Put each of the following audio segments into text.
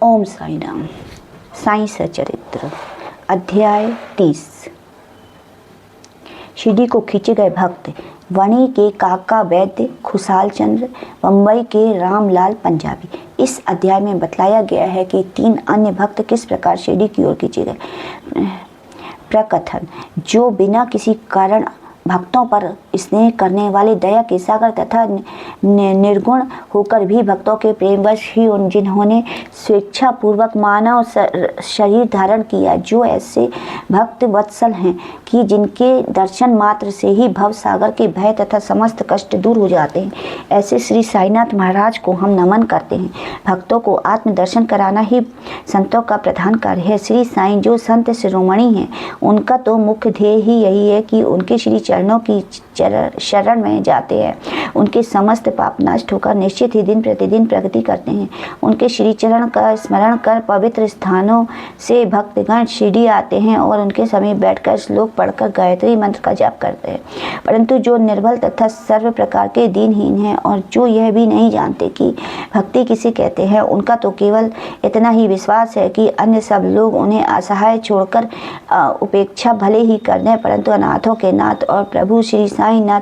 ओम साई राम। साई सचरित्र अध्याय 30। शिरडी को खींचे गए भक्त वणी के काका वैद्य खुशहाल चंद्र, बम्बई के रामलाल पंजाबी। इस अध्याय में बतलाया गया है कि 3 अन्य भक्त किस प्रकार शिरडी की ओर खींचे गए। प्रकथन। जो बिना किसी कारण भक्तों पर स्नेह करने वाले दया के सागर तथा निर्गुण होकर भी भक्तों के प्रेमवश ही जिन्होंने स्वेच्छापूर्वक मानव शरीर धारण किया, जो ऐसे भक्त वत्सल हैं कि जिनके दर्शन मात्र से ही भव सागर के भय तथा समस्त कष्ट दूर हो जाते हैं, ऐसे श्री साईनाथ महाराज को हम नमन करते हैं। भक्तों को आत्म दर्शन कराना ही संतों का प्रधान कार्य है। श्री साईं जो संत शिरोमणि हैं, उनका तो मुख्य ध्येय ही यही है कि उनके श्री चरणों की शरण में जाते हैं। उनके समस्त पाप नष्ट होकर निश्चित ही दिन प्रतिदिन प्रगति करते हैं। उनके श्री चरण का स्मरण कर पवित्र स्थानों से भक्तगण शिरडी आते हैं और उनके समीप बैठकर श्लोक पढ़कर गायत्री मंत्र का जाप करते हैं। परंतु जो निर्बल तथा सर्व प्रकार के दीनहीन हैं और जो यह भी नहीं जानते कि भक्ति किसे कहते हैं, उनका तो केवल इतना ही विश्वास है कि अन्य सब लोग उन्हें असहाय छोड़कर उपेक्षा भले ही कर दें, परंतु अनाथों के नाथ और प्रभु श्री साईनाथ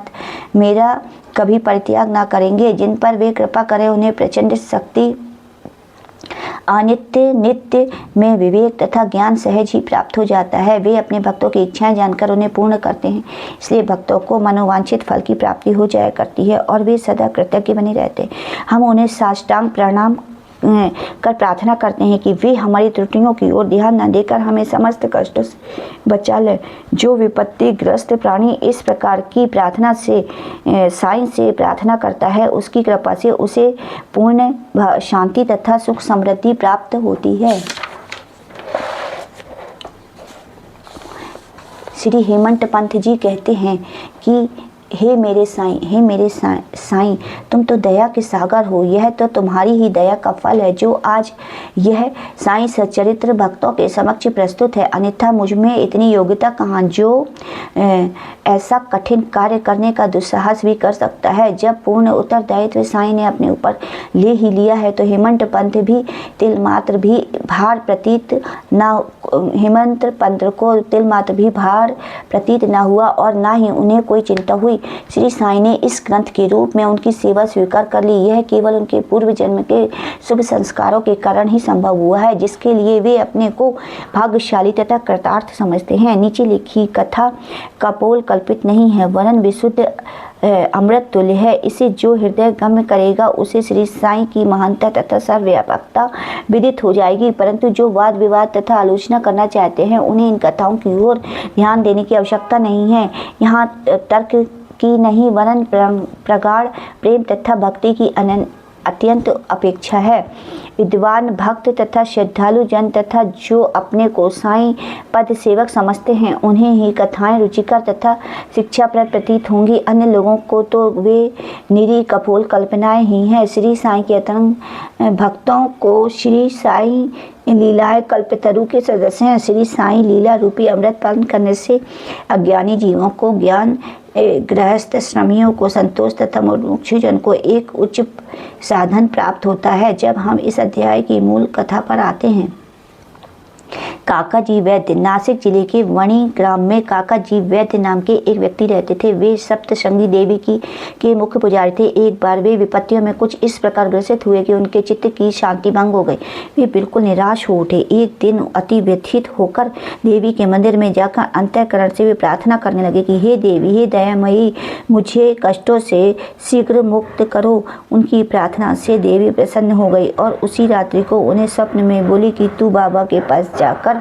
मेरा कभी परित्याग ना करेंगे। जिन पर वे कृपा करें उन्हें प्रचंड शक्ति, अनित्य नित्य में विवेक तथा ज्ञान सहज ही प्राप्त हो जाता है। वे अपने भक्तों की इच्छाएं जानकर उन्हें पूर्ण करते हैं, इसलिए भक्तों को मनोवांछित फल की प्राप्ति हो जाया करती है और वे सदा कृतज्ञ बने रहते हैं। हम उन्हें साष्टांग प्रणाम कर प्रार्थना करते हैं कि वे हमारी त्रुटियों की ओर ध्यान न देकर हमें समस्त कष्टों से बचा ले। जो विपत्ति ग्रस्त प्राणी इस प्रकार की प्रार्थना से साईं से प्रार्थना करता है, उसकी कृपा से उसे पूर्ण शांति तथा सुख समृद्धि प्राप्त होती है। श्री हेमंत पंत जी कहते हैं कि हे मेरे साईं, तुम तो दया के सागर हो। यह तो तुम्हारी ही दया का फल है जो आज यह साईं सचरित्र भक्तों के समक्ष प्रस्तुत है। अन्यथा मुझ में इतनी योग्यता कहाँ जो ऐसा कठिन कार्य करने का दुस्साहस भी कर सकता है। जब पूर्ण उत्तरदायित्व साईं ने अपने ऊपर ले ही लिया है तो हेमंत पंत भी तिल मात्र भी भार प्रतीत न हुआ और ना ही उन्हें कोई चिंता हुई। श्री साईं ने इस ग्रंथ के रूप में उनकी सेवा स्वीकार कर ली। यह केवल उनके पूर्व जन्म के शुभ संस्कारों के कारण ही संभव हुआ है, जिसके लिए वे अपने को भाग्यशाली तथा कृतार्थ समझते हैं। नीचे लिखी कथा कपोल कल्पित नहीं है, वरन विशुद्ध अमृत तुल्य है। इसे जो हृदय गम्य करेगा उसे श्री साईं की महानता तथा सर्वव्यापकता विदित हो जाएगी। परंतु जो वाद विवाद तथा आलोचना करना चाहते हैं, उन्हें इन कथाओं की ओर ध्यान देने की आवश्यकता नहीं है। यहाँ तर्क की नहीं, वरन प्रगाढ़ प्रेम तथा भक्ति की अत्यंत अपेक्षा है। विद्वान भक्त तथा श्रद्धालु जन तथा जो अपने को साईं पद सेवक समझते हैं, उन्हें ही कथाएं रुचिकर तथा शिक्षाप्रद प्रतीत होंगी। अन्य लोगों को तो वे निरी कपोल कल्पनाएं ही हैं। श्री साईं के अतरंग भक्तों को श्री साईं लीलाएं कल्पतरु के सदस्य हैं। श्री साईं लीला रूपी अमृत पान करने से अज्ञानी जीवों को ज्ञान, गृहस्थ श्रमियों को संतोष तथा मुमुक्षुजन को एक उच्च साधन प्राप्त होता है। जब हम इस अध्याय की मूल कथा पर आते हैं, काका जी वैद्य नासिक जिले के वणी ग्राम में काका जी वैद्य नाम के एक व्यक्ति रहते थे। वे सप्तशृंगी देवी के मुख्य पुजारी थे। एक बार वे विपत्तियों में कुछ इस प्रकार ग्रसित हुए कि उनके चित्त की शांति भंग हो गई। वे बिल्कुल निराश हो उठे। एक दिन अति व्यथित होकर देवी के मंदिर में जाकर अंतःकरण से वे प्रार्थना करने लगे कि हे देवी, हे दयामयी, मुझे कष्टों से शीघ्र मुक्त करो। उनकी प्रार्थना से देवी प्रसन्न हो गई और उसी रात्रि को उन्हें स्वप्न में बोली कि तू बाबा के पास जाकर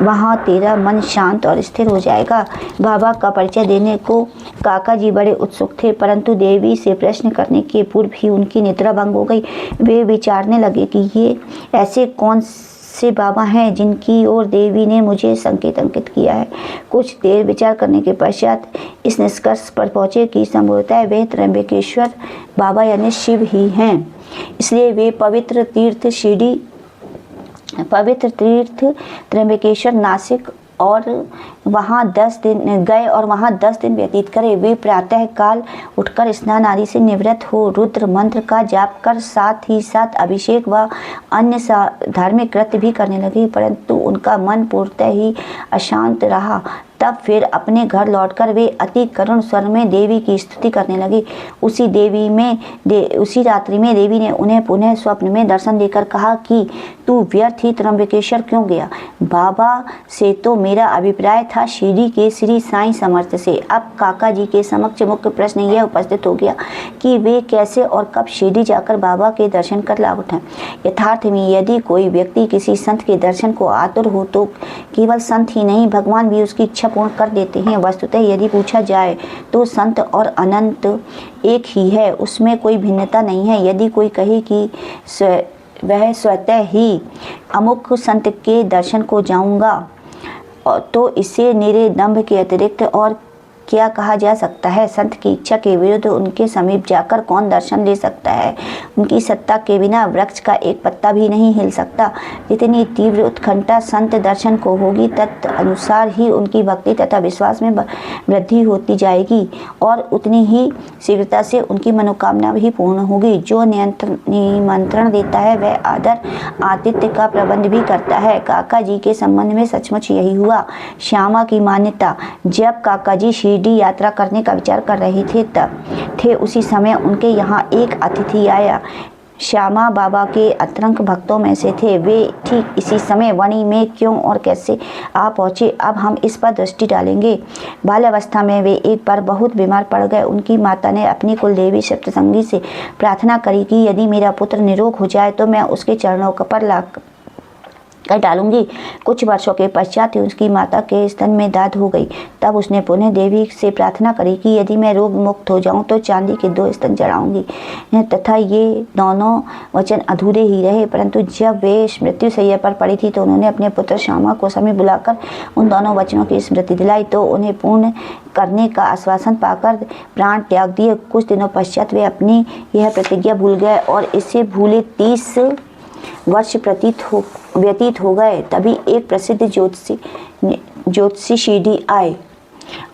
वहाँ तेरा मन शांत और स्थिर हो जाएगा। बाबा का परिचय देने को काका जी बड़े उत्सुक थे, परंतु देवी से प्रश्न करने के पूर्व ही उनकी निद्रा भंग हो गई। वे विचारने लगे कि ये ऐसे कौन से बाबा हैं जिनकी ओर देवी ने मुझे संकेत अंकित किया है। कुछ देर विचार करने के पश्चात इस निष्कर्ष पर पहुंचे कि संभवतः वे त्र्यंबकेश्वर बाबा यानी शिव ही हैं। इसलिए वे पवित्र तीर्थ त्र्यंबकेश्वर नासिक और वहाँ 10 दिन गए और वहाँ 10 दिन व्यतीत करे। वे प्रातः काल उठकर स्नान आदि से निवृत्त हो रुद्र मंत्र का जाप कर साथ ही साथ अभिषेक व अन्य धार्मिक कृत्य भी करने लगे, परंतु उनका मन पूर्णतः ही अशांत रहा। तब फिर अपने घर लौटकर वे अति करुण स्वर में देवी की स्तुति करने लगे। उसी रात्रि में देवी ने उन्हें पुनः स्वप्न में दर्शन देकर कहा कि तू व्यर्थ ही त्र्यंबकेश्वर क्यों गया? बाबा से तो मेरा अभिप्राय था शिरडी के श्री साईं समर्थ से। अब काका जी के समक्ष मुख्य प्रश्न यह उपस्थित हो गया कि वे कैसे और कब शिरडी जाकर बाबा के दर्शन कर लाभ उठाएं। यथार्थ में यदि कोई व्यक्ति किसी संत के दर्शन को आतुर हो तो केवल संत ही नहीं, भगवान भी उसकी इच्छा पूर्ण कर देते हैं। वस्तुतः यदि पूछा जाए तो संत और अनंत एक ही है, उसमें कोई भिन्नता नहीं है। यदि कोई कहे कि वह स्वतः ही अमुक संत के दर्शन को जाऊंगा तो इसे निरे दंभ के अतिरिक्त और क्या कहा जा सकता है? संत की इच्छा के विरुद्ध उनके समीप जाकर कौन दर्शन ले सकता है? उनकी सत्ता के बिना वृक्ष का एक पत्ता भी नहीं हिल सकता। जितनी तीव्र उत्कंठा संत दर्शन को होगी तदनुसार ही उनकी भक्ति तथा विश्वास में वृद्धि होती जाएगी और उतनी ही शीघ्रता से उनकी मनोकामना भी पूर्ण होगी। जो निमंत्रण देता है वह आदर आतिथ्य का प्रबंध भी करता है। काका जी के संबंध में सचमुच यही हुआ। श्यामा की मान्यता, जब काका जी शिरडी यात्रा करने का विचार कर रहे थे उसी समय उनके यहाँ एक अतिथि आया। श्यामा बाबा के अतरंग भक्तों में से थे। वे ठीक इसी समय वाणी में क्यों और कैसे आ पहुँचे, अब हम इस पर दृष्टि डालेंगे। बाल्यावस्था में वे एक बार बहुत बीमार पड़ गए। उनकी माता ने अपनी कुलदेवी सप्तसंगी से प्रार्थना करी कि यदि मेरा पुत्र निरोग हो जाए तो मैं उसके चरणों पर ला कर डालूंगी। कुछ वर्षों के पश्चात ही उसकी माता के स्तन में दाद हो गई। तब उसने पुनः देवी से प्रार्थना करी कि यदि मैं रोग मुक्त हो जाऊं तो चांदी के 2 स्तन चढ़ाऊंगी, तथा ये दोनों वचन अधूरे ही रहे। परंतु जब वे मृत्यु शैया पर पड़ी थी तो उन्होंने अपने पुत्र श्यामा को समीप बुलाकर उन दोनों वचनों की स्मृति दिलाई तो उन्हें पूर्ण करने का आश्वासन पाकर प्राण त्याग दिए। कुछ दिनों पश्चात वे अपनी यह प्रतिज्ञा भूल गए और इसे भूले 30 वर्ष व्यतीत हो गए। तभी एक प्रसिद्ध ज्योतिषी शिरडी आए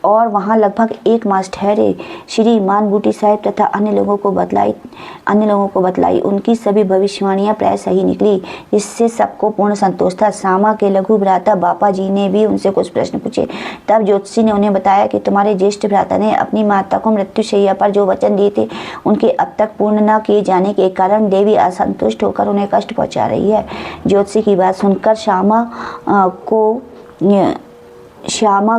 और वहाँ लगभग 1 मास ठहरे। श्रीमान बूटी साहब तथा अन्य लोगों को बतलाई। उनकी सभी भविष्यवाणियाँ प्राय सही निकली, इससे सबको पूर्ण संतोष था। श्यामा के लघु भ्राता बापा जी ने भी उनसे कुछ प्रश्न पूछे। तब ज्योतिषी ने उन्हें बताया कि तुम्हारे ज्येष्ठ भ्राता ने अपनी माता को मृत्युशैया पर जो वचन दिए थे उनके अब तक पूर्ण न किए जाने के कारण देवी असंतुष्ट होकर उन्हें कष्ट पहुँचा रही है। ज्योतिषी की बात सुनकर श्यामा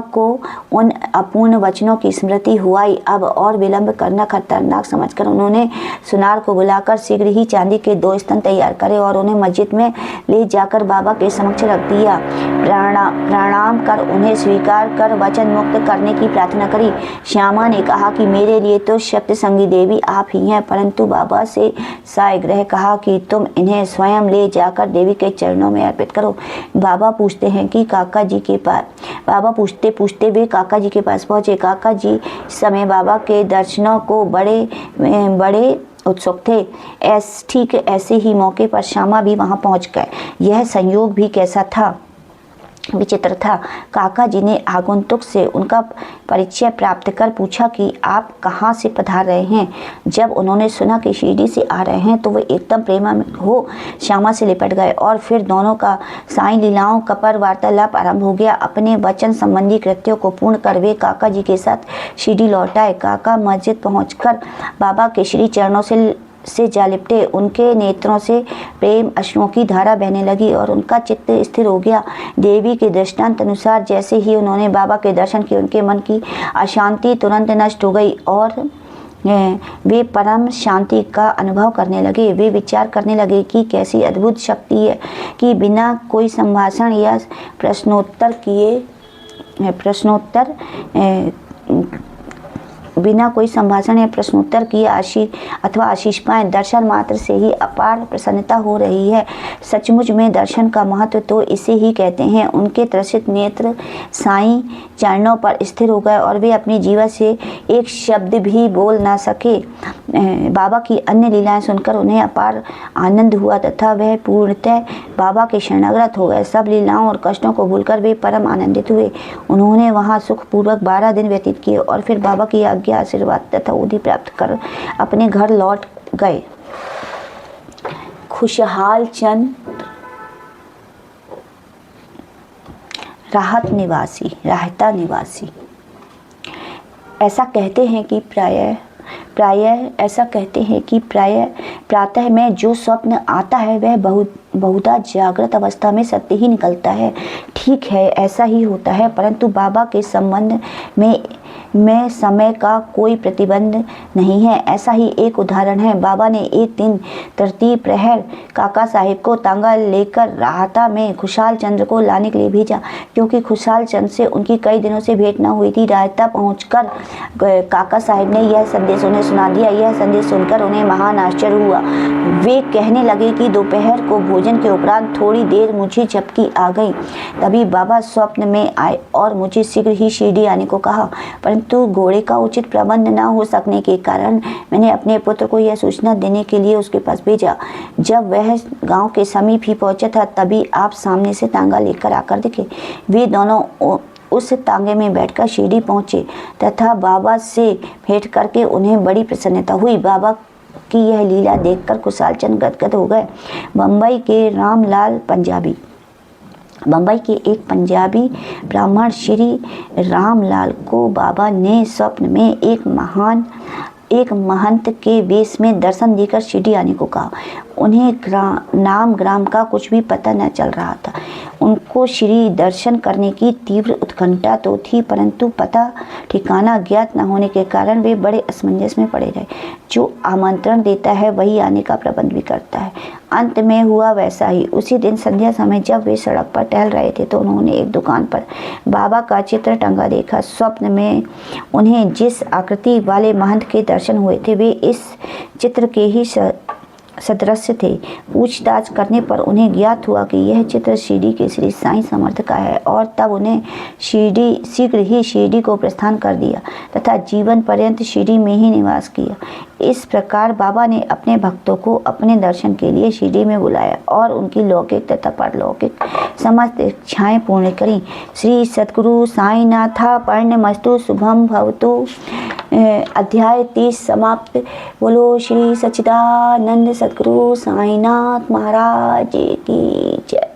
को उन अपूर्ण वचनों की स्मृति हुई। अब और विलंब करना खतरनाक समझकर उन्होंने सुनार को बुलाकर शीघ्र ही चांदी के 2 स्तन तैयार करे और उन्हें मस्जिद में ले जाकर बाबा के समक्ष रख दिया। प्रणाम कर उन्हें स्वीकार कर वचन मुक्त करने की प्रार्थना करी। श्यामा ने कहा कि मेरे लिए तो सप्तसंगी देवी आप ही हैं, परंतु बाबा से साग्रह कहा कि तुम इन्हें स्वयं ले जाकर देवी के चरणों में अर्पित करो। बाबा पूछते वे काका जी के पास पहुंचे। काका जी समय बाबा के दर्शनों को बड़े उत्सुक थे। ठीक ऐसे ही मौके पर श्यामा भी वहां पहुंच गए। यह संयोग भी कैसा था, विचित्र था। काका जी ने आगंतुक से उनका परिचय प्राप्त कर पूछा कि आप कहाँ से पधार रहे हैं। जब उन्होंने सुना कि शिरडी से आ रहे हैं तो वे एकदम प्रेमा हो श्यामा से लिपट गए और फिर दोनों का साईं लीलाओं का पर वार्तालाप आरंभ हो गया। अपने वचन संबंधी कृत्यों को पूर्ण कर वे काका जी के साथ शिरडी लौट आए। काका मस्जिद पहुंचकर बाबा के श्री चरणों से जा लिपटे। उनके नेत्रों से प्रेम अश्रुओं की धारा बहने लगी और उनका चित्त स्थिर हो गया। देवी के दृष्टांत अनुसार जैसे ही उन्होंने बाबा के दर्शन किए उनके मन की अशांति तुरंत नष्ट हो गई और वे परम शांति का अनुभव करने लगे। वे विचार करने लगे कि कैसी अद्भुत शक्ति है कि बिना कोई संभाषण या प्रश्नोत्तर किए आशीष पाए दर्शन मात्र से ही अपार प्रसन्नता हो रही है। सचमुच में दर्शन का महत्व तो इसे ही कहते हैं। उनके त्रसित नेत्र साईं चरणों पर स्थिर हो गए और वे अपने जीवन से एक शब्द भी बोल ना सके। बाबा की अन्य लीलाएं सुनकर उन्हें अपार आनंद हुआ तथा वह पूर्णतः बाबा के शरणागत हो गए। सब लीलाओं और कष्टों को भूलकर वे परम आनंदित हुए। उन्होंने वहां सुखपूर्वक 12 दिन व्यतीत किए और फिर बाबा की आज्ञा, आशीर्वाद तथा उधि प्राप्त कर अपने घर लौट गए। खुशहाल चंद राहता निवासी ऐसा कहते हैं कि प्रायः प्रातः में जो स्वप्न आता है वह बहुधा जागृत अवस्था में सत्य ही निकलता है। ठीक है, ऐसा ही होता है, परंतु बाबा के संबंध में समय का कोई प्रतिबंध नहीं है। ऐसा ही एक उदाहरण है। बाबा ने एक दिन तरतीब प्रहर काका साहिब को तांगा लेकर राहता में खुशहाल चंद्र को लाने के लिए भेजा, क्योंकि खुशहाल चंद्र से उनकी कई दिनों से भेंट न हुई थी। राहता पहुंचकर काका साहिब ने यह संदेश उन्हें सुना दिया। यह संदेश सुनकर उन्हें महान आश्चर्य हुआ। वे कहने लगे कि दोपहर को भोजन के उपरांत थोड़ी देर मुझे झपकी आ गई। तभी बाबा स्वप्न में आए और मुझे शीघ्र ही शिरडी आने को कहा, परंतु घोड़े का उचित प्रबंध न हो सकने के कारण मैंने अपने पुत्र को यह सूचना देने के लिए उसके पास भेजा। जब वह गांव के समीप ही पहुंचा था, तभी आप सामने से तांगा लेकर आकर दिखे। वे दोनों उस तांगे में बैठकर शिरडी पहुंचे तथा बाबा से भेंट करके उन्हें बड़ी प्रसन्नता हुई। बाबा की यह लीला देखकर खुशालचंद गदगद हो गए। बम्बई के एक पंजाबी ब्राह्मण श्री रामलाल को बाबा ने स्वप्न में एक महंत के वेश में दर्शन देकर शिरडी आने को कहा। उन्हें ग्राम का कुछ भी पता न चल रहा था। उनको श्री दर्शन करने की तीव्र उत्कंठा तो थी, परंतु पता ठिकाना ज्ञात न होने के कारण वे बड़े असमंजस में पड़े रहे। जो आमंत्रण देता है वही आने का प्रबंध भी करता है। अंत में हुआ वैसा ही। उसी दिन संध्या समय जब वे सड़क पर टहल रहे थे तो उन्होंने एक दुकान पर बाबा का चित्र टंगा देखा। स्वप्न में उन्हें जिस आकृति वाले महंत के दर्शन हुए थे वे इस चित्र के ही सदृश थे। पूछताछ करने पर उन्हें ज्ञात हुआ कि यह चित्र शिरडी के श्री साईं समर्थ का है और तब उन्हें शीघ्र ही शिरडी को प्रस्थान कर दिया तथा जीवन पर्यंत शिरडी में ही निवास किया। इस प्रकार बाबा ने अपने भक्तों को अपने दर्शन के लिए शिरडी में बुलाया और उनकी लौकिक तथा परलौकिक समस्त इच्छाएं पूर्ण करी। श्री सद्गुरु साईनाथा पर्णमस्तु शुभम भवतु। अध्याय 30 समाप्त। बोलो श्री सच्चिदानंद सद्गुरु साईनाथ महाराज की जय।